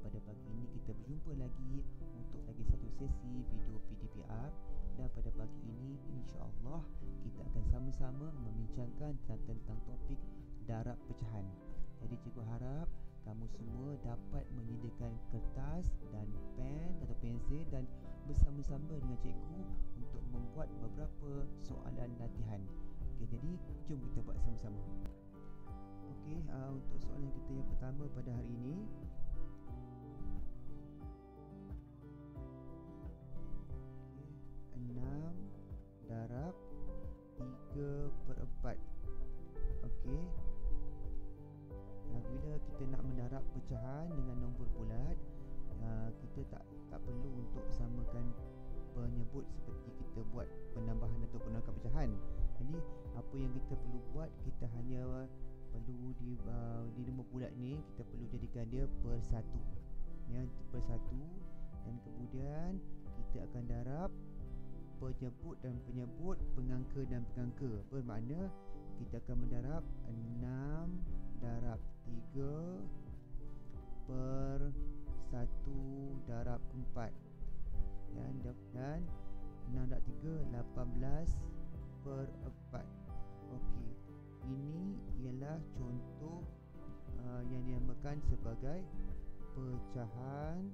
pada pagi ini kita berjumpa lagi untuk lagi satu sesi video PDPR. Dan pada pagi ini insya-Allah kita akan sama-sama membincangkan tentang topik darab pecahan. Jadi cikgu harap kamu semua dapat menyediakan kertas dan pen atau pensel dan bersama-sama dengan cikgu untuk membuat beberapa soalan latihan. Okey, jadi jom kita buat sama-sama. Okey, untuk soalan kita yang pertama pada hari ini, 6 darab 3/4. Okey, bila kita nak mendarab pecahan dengan nombor bulat, kita tak perlu untuk samakan penyebut seperti kita buat penambahan atau penolakan pecahan. Jadi apa yang kita perlu buat, kita hanya perlu di nombor bulat ni kita perlu jadikan dia per satu, ya, per satu, dan kemudian kita akan darab penyebut dan penyebut, pengangka dan pengangka. Bermakna kita akan mendarab 6 darab 3 per 1 darab 4, dan 6 darab 3 18 per 4. Okey, ini ialah contoh yang dinamakan sebagai pecahan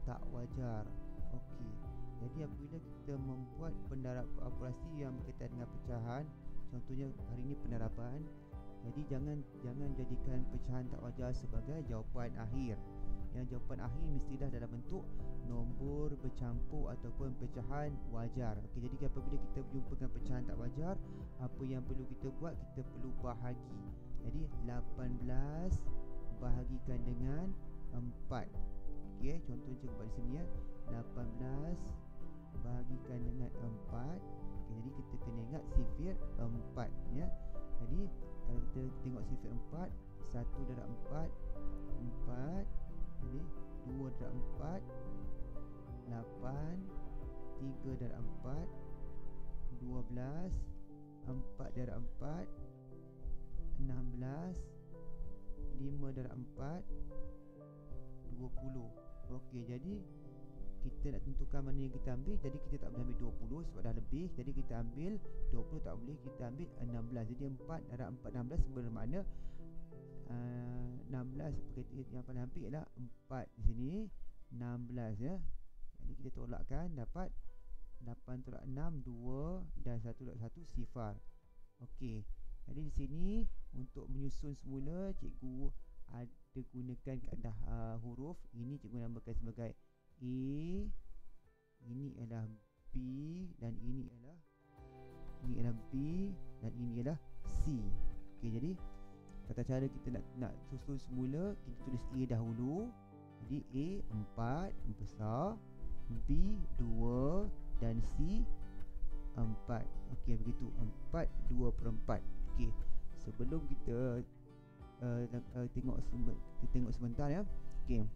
tak wajar. Okey, jadi apabila kita membuat pendarab operasi yang berkaitan dengan pecahan, contohnya hari ini penerapan, jadi jangan jadikan pecahan tak wajar sebagai jawapan akhir. Yang jawapan akhir mestilah dalam bentuk nombor bercampur ataupun pecahan wajar. Okey, jadi apabila kita berjumpa dengan pecahan tak wajar, apa yang perlu kita buat, kita perlu bahagi. Jadi 18 bahagikan dengan 4. Okey, contohnya cikgu buat di sini, ya. 18 bahagikan dengan 4. Okey, jadi kita kena ingat sifir 4, ya. Jadi kalau kita tengok sifir 4, 1 darab 4 4. Jadi 2 darab 4 8. 3 darab 4 12. 4 darab 4 16. 5 darab 4 20. Okey, jadi kita nak tentukan mana yang kita ambil. Jadi kita tak boleh ambil 20 sebab dah lebih. Jadi kita ambil 20 tak boleh, kita ambil 16. Jadi 4 darab 4 16 bermakna 16 yang paling hampir ialah 4 di sini, 16, ya. Jadi kita tolakkan, dapat 8 tolak 6 2 dan 1 tolak 1 sifar. Okey, jadi di sini untuk menyusun semula cikgu ada gunakan kaedah huruf. Ini cikgu namakan sebagai A, ini adalah B, dan ini adalah B, dan ini adalah C. Okey, jadi tata cara kita nak susun semula, kita tulis A dahulu. Jadi A 4 besar, B 2, dan C 4. Okey, begitu, 4 2/4. Okey, sebelum kita tengok sebentar, ya. Okey,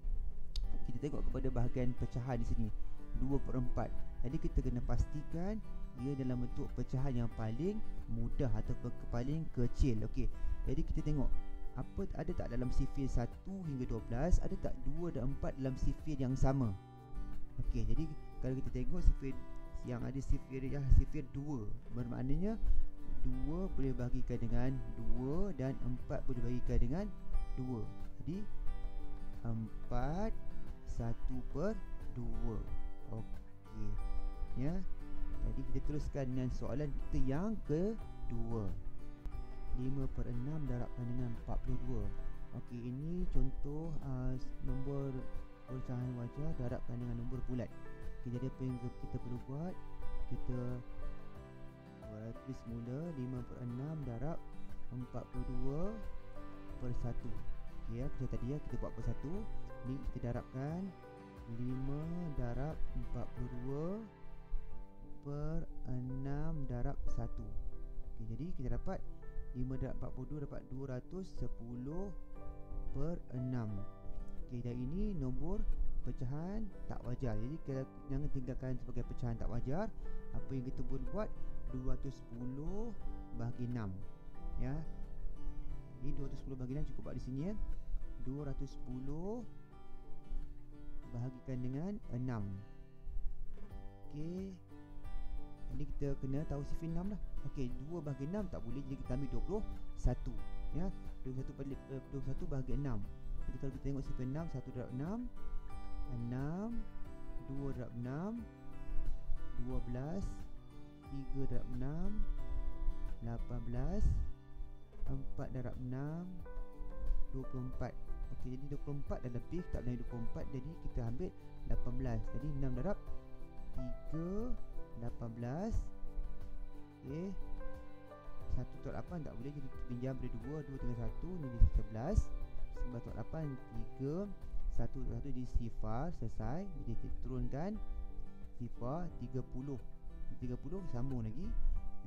kita tengok kepada bahagian pecahan di sini 2/4. Jadi kita kena pastikan ia dalam bentuk pecahan yang paling mudah atau paling kecil. Okey, jadi kita tengok ada tak dalam sifir 1 hingga 12, ada tak 2 dan 4 dalam sifir yang sama. Okey, jadi kalau kita tengok sifir yang ada sifir 2, bermaknanya 2 boleh bahagikan dengan 2 dan 4 boleh bahagikan dengan 2. Jadi 4 1/2. Okey, ya. Jadi kita teruskan dengan soalan kita yang kedua. 5/6 darabkan dengan 42. Okey, ini contoh nombor pecahan wajar darabkan dengan nombor bulat. Okey, jadi apa yang kita perlu buat, kita tulis mula 5/6 darab 42/1. Okey, ya, macam tadi, ya, kita buat per 1. Ni kita darabkan 5 darab 42/6 darab 1. Okey, jadi kita dapat 5 darab 42 dapat 210/6. Okey, dan ini nombor pecahan tak wajar. Jadi kita jangan tinggalkan sebagai pecahan tak wajar. Apa yang kita boleh buat, 210/6, ya. Jadi 210/6 cukup buat di sini, ya. 210 bahagikan dengan 6. Okey. Jadi kita kena tahu sifir 6 lah. Okey, 2 bahagi 6 tak boleh, jadi kita ambil 21. Ya, 21 bahagi 6. Jadi kalau kita tengok sifir 6, 1 darab 6, 6, 2 darab 6, 12, 3 darab 6, 18, 4 darab 6, 24. Okey, jadi 24 dah lebih, tak boleh 24, jadi kita ambil 18. Jadi 6 darab 3, 18. Okey, 1 darab 8 tak boleh, jadi kita pinjam dari 2, 2 tinggal 1, ni jadi 11. 11 darab 8, 3, 1 darab 1 jadi sifar, selesai. Jadi kita turunkan sifar, 30. 30 sambung lagi,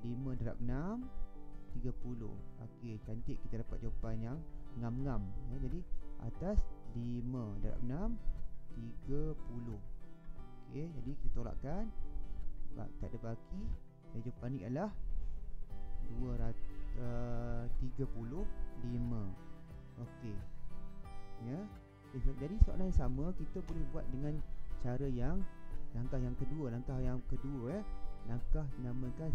5 darab 6, 30. Okey, cantik, kita dapat jawapan yang ngam-ngam ya. Jadi atas 5 darab 6, 30. Okey, jadi kita tolakkan, tak ada baki. Jadi jawapan ni adalah 235. Okey. Ya. Jadi soalan yang sama kita boleh buat dengan cara yang langkah yang kedua ya. Langkah namakan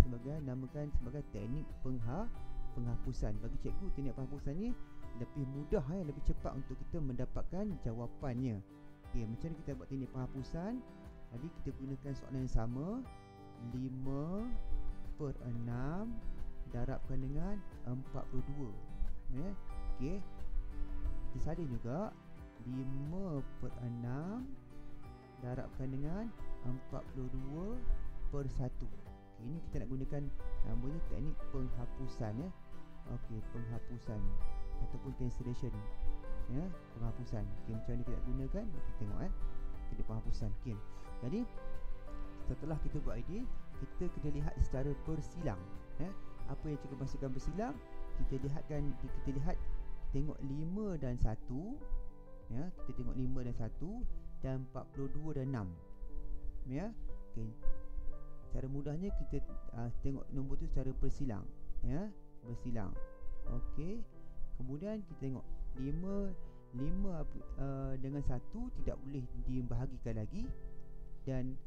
sebagai teknik penghapusan. Bagi cikgu, teknik penghapusan ni lebih mudah ya, lebih cepat untuk kita mendapatkan jawapannya. Okey, macam mana kita buat teknik penghapusan? Jadi kita gunakan soalan yang sama, 5/6 darabkan dengan 42 ya. Okey, kita salin juga, 5/6 darabkan dengan 42/1. Okey, ini kita nak gunakan namanya teknik penghapusan ya. Okey, penghapusan ataupun cancellation ya, penghapusan. Okey, macam mana kita nak gunakan? Kita tengok teknik penghapusan. Okey, jadi setelah kita buat ini, kita kena lihat secara bersilang ya. Apa yang cikgu maksudkan bersilang? Kita lihat tengok 5 dan 1 ya. Kita tengok 5 dan 1 dan 42 dan 6 ya. Okey, cara mudahnya kita tengok nombor tu secara bersilang ya, bersilang. Okey, kemudian kita tengok 5 dengan 1 tidak boleh dibahagikan lagi, dan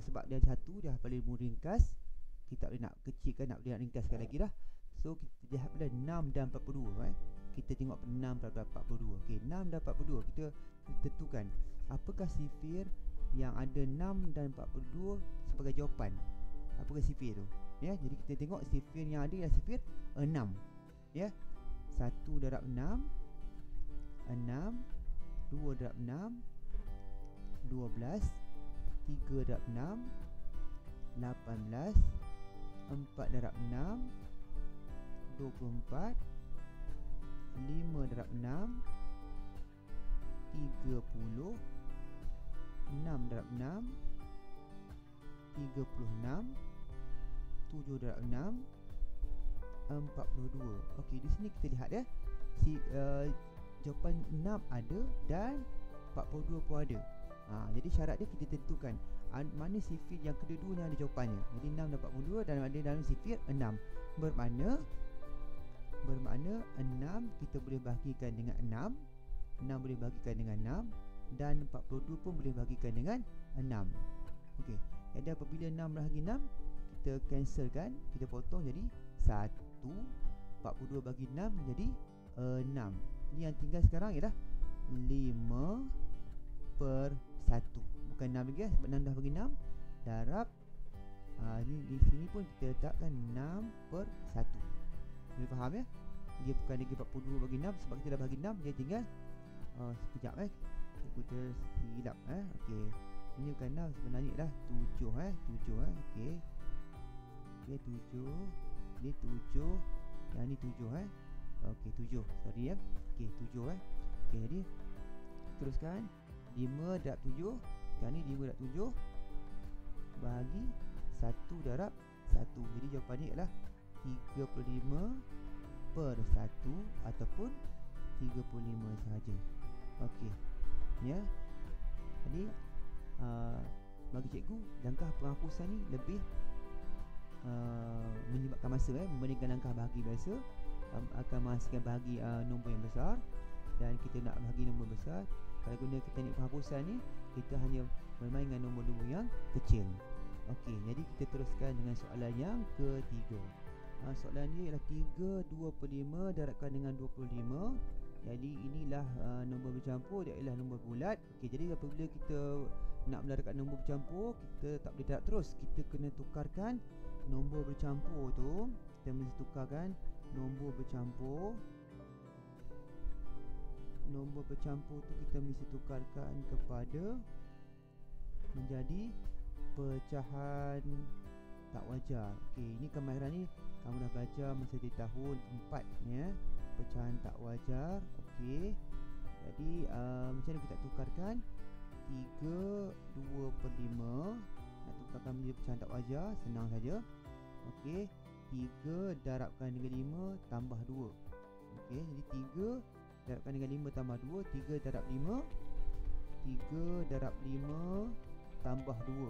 sebab dia 1 dah paling ringkas, kita tak boleh nak kecilkan, nak ringkaskan lagi dah. So kita lihat pada 6 dan 42 kita tengok 6 dan 42. Okey, 6 dan 42 kita tentukan apakah sifir yang ada 6 dan 42 sebagai jawapan. Apakah sifir tu ya? Jadi kita tengok sifir yang ada ialah sifir 6 ya. 1 darab 6, 6, 2 darab 6, 12, 3 darab 6, 18, 4 darab 6, 24, 5 darab 6, 30, 6 darab 6, 36, 7 darab 6, 42. Okey, di sini kita lihat ya, jawapan 6 ada dan 42 pun ada. Jadi syarat dia kita tentukan mana sifir yang kedua-duanya ada jawapannya. Jadi 6 dan 42 dan ada dalam sifir 6. Bermakna 6 kita boleh bahagikan dengan 6, 6 boleh bahagikan dengan 6, dan 42 pun boleh bahagikan dengan 6. Okey, jadi apabila 6 bahagi 6, kita cancelkan, kita potong jadi 1. 42 bagi 6 jadi 6. Ini yang tinggal sekarang ialah 5/1. Bukan 6 lagi sebab 6 dah bagi 6 darab di sini pun kita letakkan 6/1. Boleh faham ya? Dia bukan lagi 42 bagi 6 sebab kita dah bagi 6, dia tinggal sekejap kita silap okey. Ini bukan 6 sebenarnya dah 7 7 okey. Okey 7. Ni 7. Yang ni 7 okey 7. Sorry ya. Okey 7 okey, jadi teruskan 5 darab 7. Sekarang ni 5 darab 7 bahagi 1 darab 1. Jadi jawapannya ialah 35/1 ataupun 35 sahaja. Okey. Ya. Jadi bagi cikgu, langkah penghapusan ni lebih menyebabkan masa membandingkan langkah bahagi biasa. Akan menghasilkan bahagi nombor yang besar, dan kita nak bahagi nombor besar, Kalau guna teknik penghapusan ni, kita hanya bermain dengan nombor-nombor yang kecil. Okey, jadi kita teruskan dengan soalan yang ketiga. Soalan ni ialah 3/25 darabkan dengan 25. Jadi inilah nombor bercampur, dia ialah nombor bulat. Okey, jadi apabila kita nak mendarabkan nombor bercampur, kita tak boleh darab terus. Kita kena tukarkan nombor bercampur tu. Kita mesti tukarkan nombor bercampur. Nombor bercampur tu kita mesti tukarkan kepada menjadi pecahan tak wajar. Okey, ini kemahiran ni kamu dah belajar masa di tahun 4 ni ya. Pecahan tak wajar. Okey. Jadi macam mana kita tukarkan 3/25 nak tukarkan menjadi pecahan tak wajar? Senang saja. Okey, 3 darabkan dengan 5 tambah 2. Okey, jadi 3 darabkan dengan 5 tambah 2, 3 darab 5, 3 darab 5 tambah 2.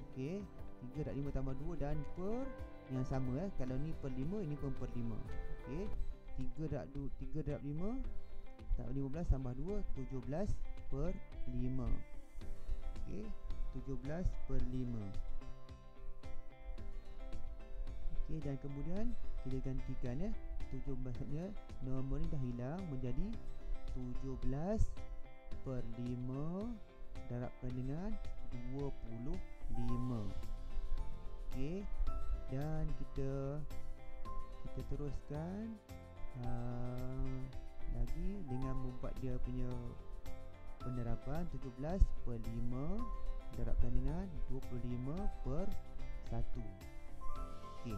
Okey, 3 darab 5 tambah 2 dan per yang sama kalau ni per 5, ini pun per 5. Okey, 3 darab 5 tambah 15 tambah 2, 17 per 5. Okey, 17 per 5. Okey, dan kemudian kita gantikan 17-nya nombor ni dah hilang menjadi 17 per 5 darabkan dengan 25. Okey, dan kita teruskan lagi dengan membuat dia punya penerapan. 17 per 5 darabkan dengan 25 per 1. Okey,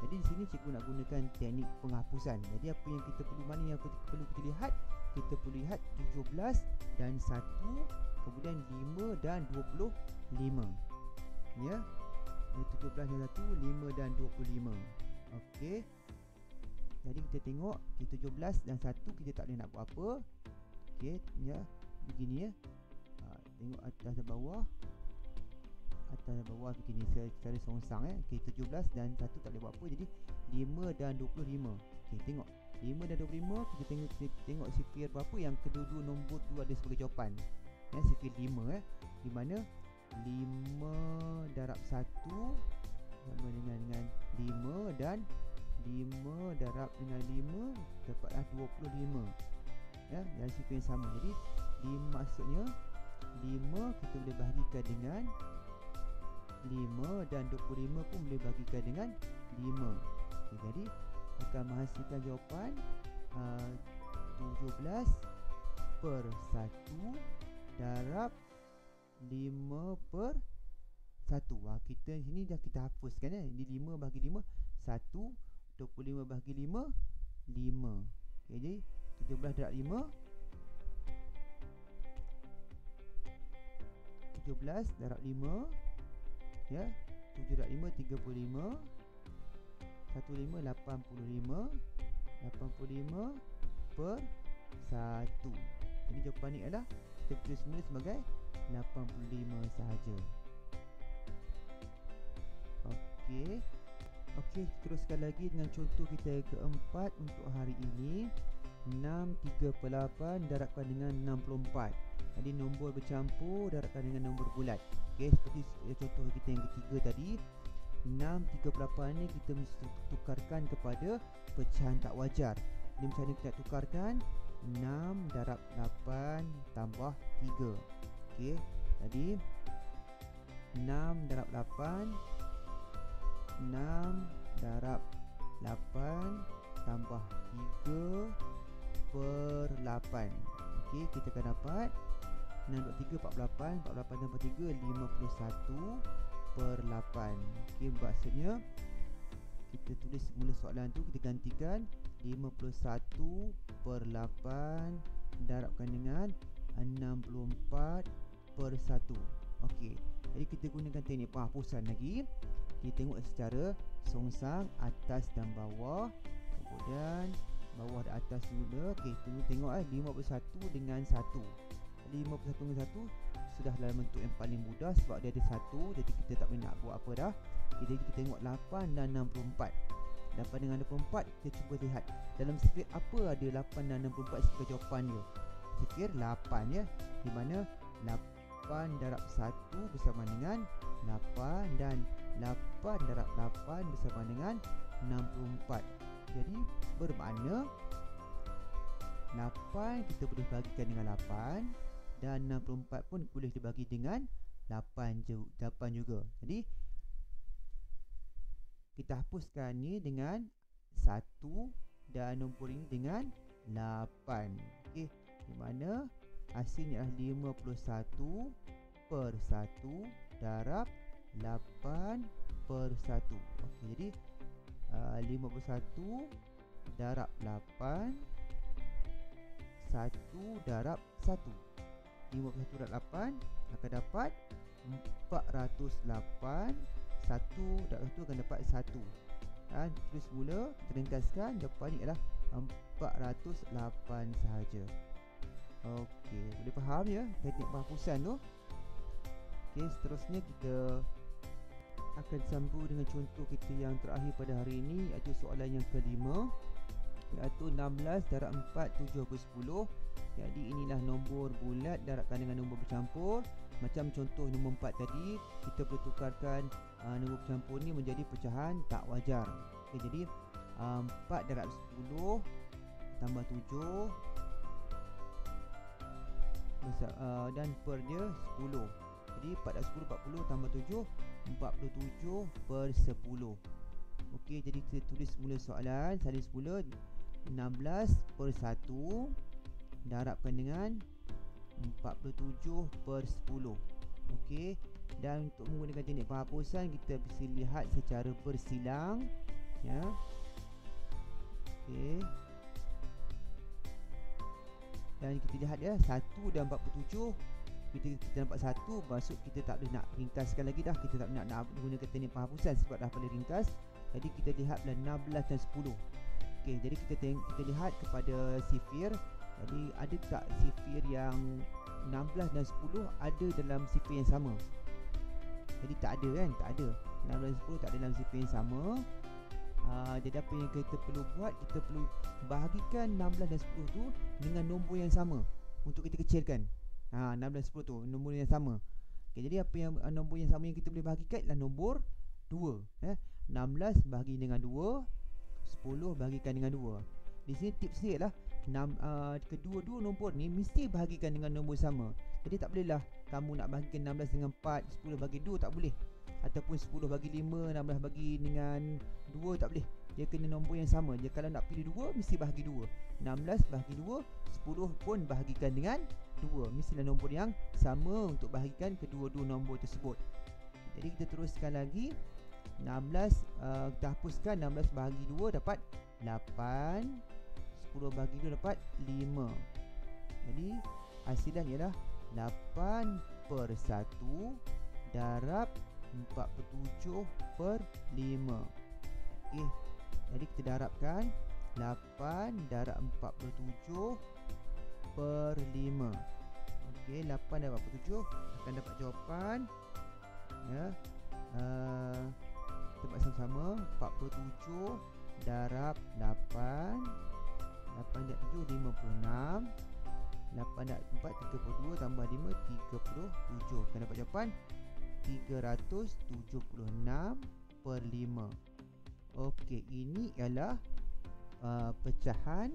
jadi di sini cikgu nak gunakan teknik penghapusan. Jadi apa yang kita perlu, mana yang perlu kita lihat? Kita perlu lihat 17 dan 1, kemudian 5 dan 25. Ya. 17 dan 1, 5 dan 25. Okey. Jadi kita tengok 17 dan 1 kita tak boleh nak buat apa. Okey, ya. Begini ya. Tengok atas dan bawah. Atas dan bawah begini secara songsang ya. Okey, 17 dan 1 tak boleh buat apa. Jadi 5 dan 25. Okey, tengok 5 dan 25, kita tengok sifir berapa yang kedua-dua nombor tu ada sebagai jawapan. Ya, sifir 5 di mana 5 darab 1 sama dengan 5 dan 5 darab dengan 5 dapatlah 25. Ya, dan sifir yang sama. Jadi 5 maksudnya 5 kita boleh bahagikan dengan 5 dan 25 pun boleh bahagikan dengan 5. Okay, jadi akan menghasilkan jawapan 17 per 1 darab 5 per 1. Kita sini dah kita hapuskan ya. Ini 5 bahagi 5 1, 25 bahagi 5 5. Okay, jadi 17 darab 5 17 darab 5 ya, 7 darab 5 35, 15 85, 85 per 1. Jadi jawapan ni adalah kita tulis semula sebagai 85 sahaja. Okey. Okey, teruskan lagi dengan contoh kita keempat untuk hari ini. 6/3/8 darabkan dengan 64. Jadi nombor bercampur darabkan dengan nombor bulat. Okey, seperti contoh kita yang ketiga tadi. 6/3/8 ni kita mesti tukarkan kepada pecahan tak wajar. Jadi macam mana kita nak tukarkan? 6 darab 8 tambah 3. Okey, jadi 6 darab 8 6 darab 8 tambah 3 per 8. Okey, kita akan dapat 6 darab 3 48, 48 tambah 3 51 per 8. Okey, maksudnya kita tulis semula soalan tu, kita gantikan 51 per 8 darabkan dengan 64 per 1. Okey, jadi kita gunakan teknik penghapusan lagi. Kita tengok secara songsang atas dan bawah, kemudian bawah dan atas dulu. Okey, tengok 51 dengan 1. 51 dengan 1 sudah dalam bentuk yang paling mudah sebab dia ada 1. Jadi kita tak boleh nak buat apa dah. Jadi kita tengok 8 dan 64. 8 dengan 64, kita cuba lihat dalam sifir apa ada 8 dan 64 sebagai jawapan dia. sifir 8 ya, di mana 8 darab 1 bersama dengan 8 dan 8 darab 8 bersama dengan 64. Jadi bermakna 8 kita boleh bagikan dengan 8 dan 64 pun boleh dibagi dengan 8 juga. Jadi kita hapuskan ni dengan 1 dan nombor ini dengan 8. Okey, di mana hasilnya adalah 51 per 1 darab 8 per 1. Okey, jadi 51 darab 8, 1 darab 1. 51 darab 8 akan dapat 408. 1 darab 1 akan dapat 1. Dan tulis mula, kita ringkaskan, depan ni adalah 408 sahaja. Okey, boleh faham ya teknik penghapusan tu. Okey, seterusnya kita akan sambung dengan contoh kita yang terakhir pada hari ini, iaitu soalan yang kelima, iaitu 16 darab 4 7 per 10. Jadi inilah nombor bulat darabkan dengan nombor bercampur. Macam contoh nombor 4 tadi, kita boleh tukarkan nombor bercampur ni menjadi pecahan tak wajar. Okay, jadi 4 darab 10 tambah 7 dan per dia 10. Jadi 4 darab 10 40 tambah 7 47 per 10. Okey, jadi kita tulis semula soalan. Salin semula 16 per 1 darabkan dengan 47 per 10. Okey, dan untuk menggunakan teknik penghapusan, kita bisa lihat secara bersilang ya. Okey, dan kita lihat ya, 1 dan 47, kita nampak 1, maksud kita tak boleh nak ringkaskan lagi dah. Kita tak nak menggunakan teknik penghapusan sebab dah boleh ringkas. Jadi kita lihat 16 dan 10. Okey, jadi kita lihat kepada sifir. Jadi ada tak sifir yang 16 dan 10 ada dalam sifir yang sama? Jadi tak ada kan? Tak ada. 16 dan 10 tak ada dalam sifir yang sama. Jadi apa yang kita perlu buat, kita perlu bahagikan 16 dan 10 tu dengan nombor yang sama untuk kita kecilkan. 16 dan 10 tu nombor yang sama. Okay, jadi apa yang nombor yang sama yang kita boleh bahagikan adalah nombor 2 ya. 16 bahagi dengan 2, 10 bahagikan dengan 2. Di sini tips dia adalah kedua-dua nombor ni mesti bahagikan dengan nombor sama. Jadi tak bolehlah kamu nak bahagikan 16 dengan 4, 10 bagi 2, tak boleh. Ataupun 10 bagi 5, 16 bagi dengan 2, tak boleh. Dia kena nombor yang sama. Dia kalau nak pilih 2, mesti bahagi 2. 16 bahagi 2, 10 pun bahagikan dengan 2. Mestilah nombor yang sama untuk bahagikan kedua-dua nombor tersebut. Jadi kita teruskan lagi. 16 kita hapuskan. 16 bahagi 2 dapat 8. 10 bahagi 2 dapat 5. Jadi hasilnya ialah 8 per 1 darab 47 per 5. Okey, jadi kita darabkan 8 darab 47 per 5. Okey, 8 darab 47 akan dapat jawapan ya. Kita buat sama-sama. 47 darab 8, 8 darab 7 56, 8 darab 4 32 tambah 5 37. Akan dapat jawapan 376 per 5. Okey, ini ialah pecahan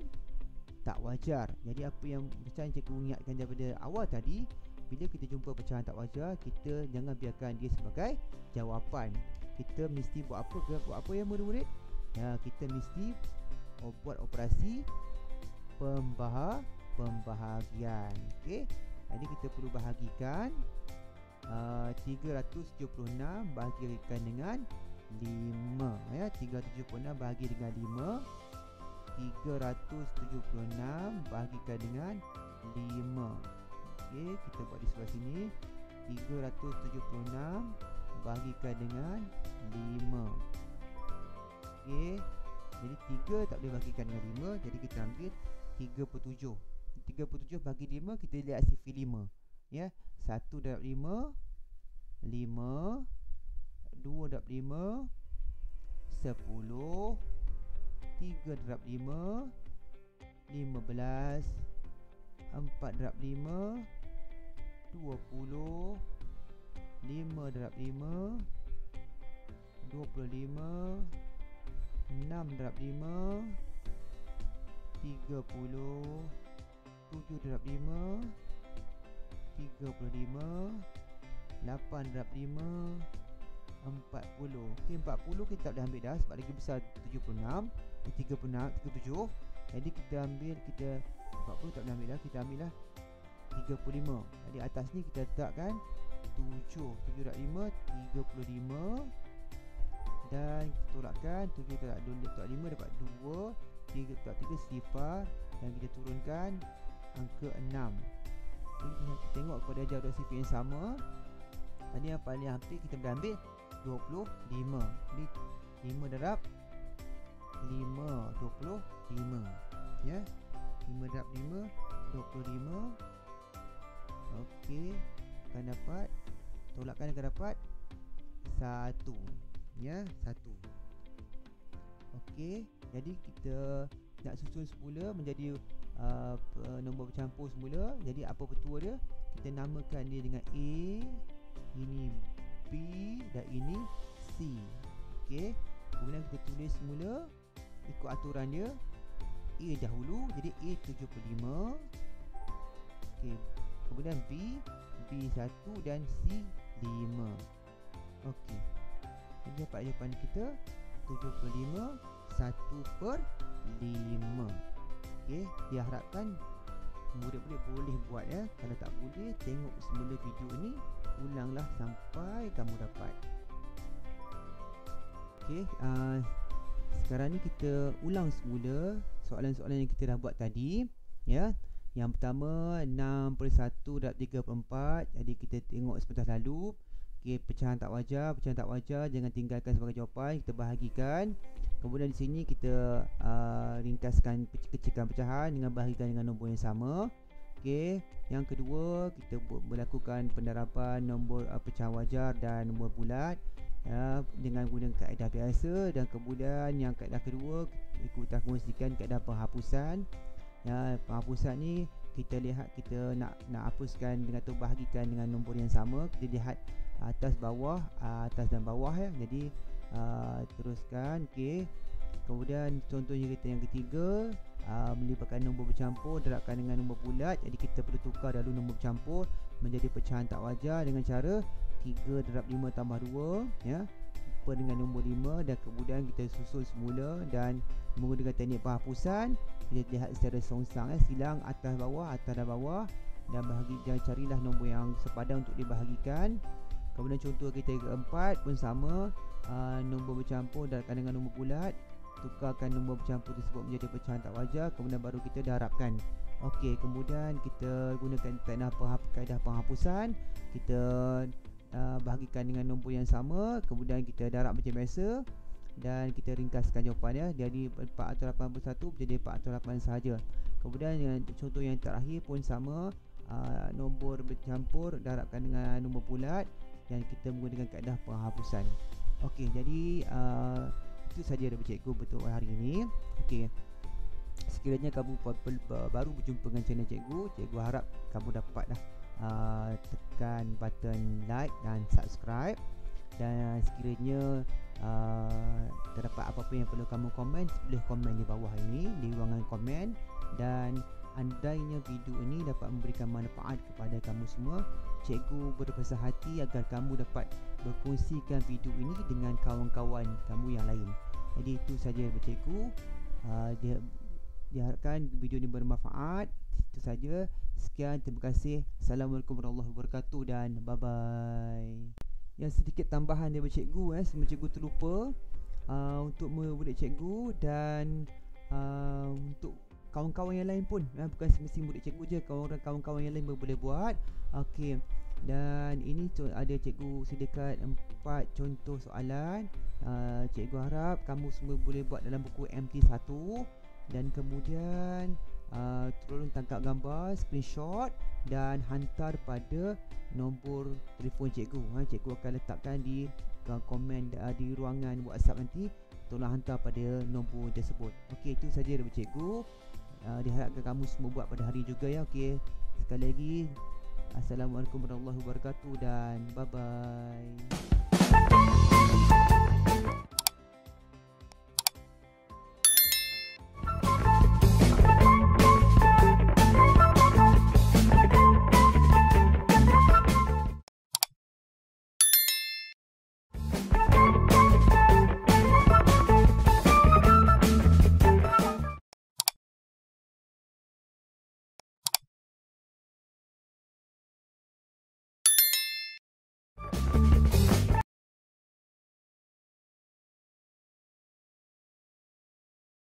tak wajar. Jadi apa yang pecahan cikgu ingatkan daripada awal tadi, bila kita jumpa pecahan tak wajar, kita jangan biarkan dia sebagai jawapan. Kita mesti buat apa? Buat apa ya murid-murid? Ya, kita mesti buat operasi pembahagian. Okey. Jadi kita perlu bahagikan 376 bahagikan dengan 5 ya. 376 bahagi dengan 5, 376 bahagikan dengan 5. Okey, kita buat di sebelah sini. 376 bahagikan dengan 5. Okey, jadi 3 tak boleh bahagikan dengan 5, jadi kita ambil 37. 37 bagi 5, kita lihat sifir 5 ya. 1 darab 5 5, 2 darab 5 10, 3 darab 5 15, 4 darab 5 20, 5 darab 5 25, 6 darab 5 30, 7 darab 5 35, 8 darab 5 40. Okey, 40 kita tak boleh ambil dah sebab lagi besar 76, 37. Jadi kita ambil, kita 40 tak boleh ambil dah, kita ambil lah 35. Jadi atas ni kita letakkan 7 darab 5 35, dan kita tolakkan 7 darab 5 dapat 2, 3 darab 3 sifar, dan kita turunkan angka 6. Jadi kita tengok kepada jadual sifar yang sama. Tadi yang paling hampir kita boleh ambil 25. Jadi 5 darab 5 25, ya. 5 darab 5 25. Okey, akan dapat, tolakkan akan dapat 1, ya, 1. Okey, jadi kita nak susun semula menjadi nombor bercampur semula. Jadi apa betul dia? Kita namakan dia dengan A, ini B, dan ini C. Okey, kemudian kita tulis semula ikut aturan dia. A dahulu, jadi A 75. Okey, kemudian B 1 dan C 5. Okey, jadi dapat jawapan kita 75 1/5. Okey, diharapkan murid-murid boleh buat, ya. Kalau tak boleh, tengok semula video ni, ulanglah sampai kamu dapat. Okey, sekarang ni kita ulang semula soalan-soalan yang kita dah buat tadi, ya. Yang pertama 6/1 darab 3/4. Jadi kita tengok sebentar lalu. Okey, pecahan tak wajar, jangan tinggalkan sebagai jawapan, kita bahagikan. Kemudian di sini kita ringkaskan kecilkan pecahan dengan bahagikan dengan nombor yang sama. Okey, yang kedua kita melakukan penerapan nombor pecahan wajar dan nombor bulat, ya, dengan guna kaedah biasa. Dan kemudian yang kaedah kedua, kita kongsikan kaedah penghapusan. Ya, penghapusan ni kita lihat, kita nak hapuskan dengan tu bahagikan dengan nombor yang sama. Kita lihat atas bawah, atas dan bawah, ya. Jadi teruskan. Okey, kemudian contohnya kita yang ketiga, melibatkan nombor bercampur darabkan dengan nombor bulat. Jadi kita perlu tukar dahulu nombor bercampur menjadi pecahan tak wajar dengan cara 3 darab 5 tambah 2, ya, dengan nombor 5, dan kemudian kita susun semula dan menggunakan teknik penghapusan. Kita lihat secara songsang, silang atas dan bawah, dan carilah nombor yang sepadan untuk dibahagikan. Kemudian contoh kita yang keempat pun sama, nombor bercampur darabkan dengan nombor bulat, tukarkan nombor bercampur tersebut menjadi pecahan tak wajar, kemudian baru kita darabkan. Okey, kemudian kita gunakan kaedah penghapusan. Kita bahagikan dengan nombor yang sama, kemudian kita darab macam biasa, dan kita ringkaskan jawapannya. Jadi 481 menjadi 408 sahaja. Kemudian contoh yang terakhir pun sama, nombor bercampur darabkan dengan nombor bulat, dan kita menggunakan kaedah penghapusan. Okey, jadi itu saja dari cikgu untuk hari ini. Okey, sekiranya kamu baru berjumpa dengan channel cikgu harap kamu dapatlah tekan button like dan subscribe. Dan sekiranya terdapat apa-apa yang perlu kamu komen, boleh komen di bawah ini, di ruangan komen. Dan andainya video ini dapat memberikan manfaat kepada kamu semua, cikgu berbesar hati agar kamu dapat berkongsikan video ini dengan kawan-kawan kamu yang lain. Jadi itu saja dari cikgu. Diharapkan video ini bermanfaat. Itu saja. Sekian, terima kasih. Assalamualaikum warahmatullahi wabarakatuh, dan bye bye. Yang sedikit tambahan daripada cikgu, semua cikgu terlupa untuk murid cikgu dan untuk kawan-kawan yang lain pun, bukan semesti murid cikgu je, kawan-kawan yang lain pun boleh buat. Okey, dan ini ada cikgu sediakan 4 contoh soalan. Cikgu harap kamu semua boleh buat dalam buku MT1, dan kemudian tolong tangkap gambar, screenshot, dan hantar pada nombor telefon cikgu. Cikgu akan letakkan di komen di ruangan WhatsApp nanti. Tolong hantar pada nombor tersebut. Okey, itu saja dari cikgu. diharapkan kamu semua buat pada hari juga ya. Okey, sekali lagi Assalamualaikum warahmatullahi wabarakatuh dan bye bye.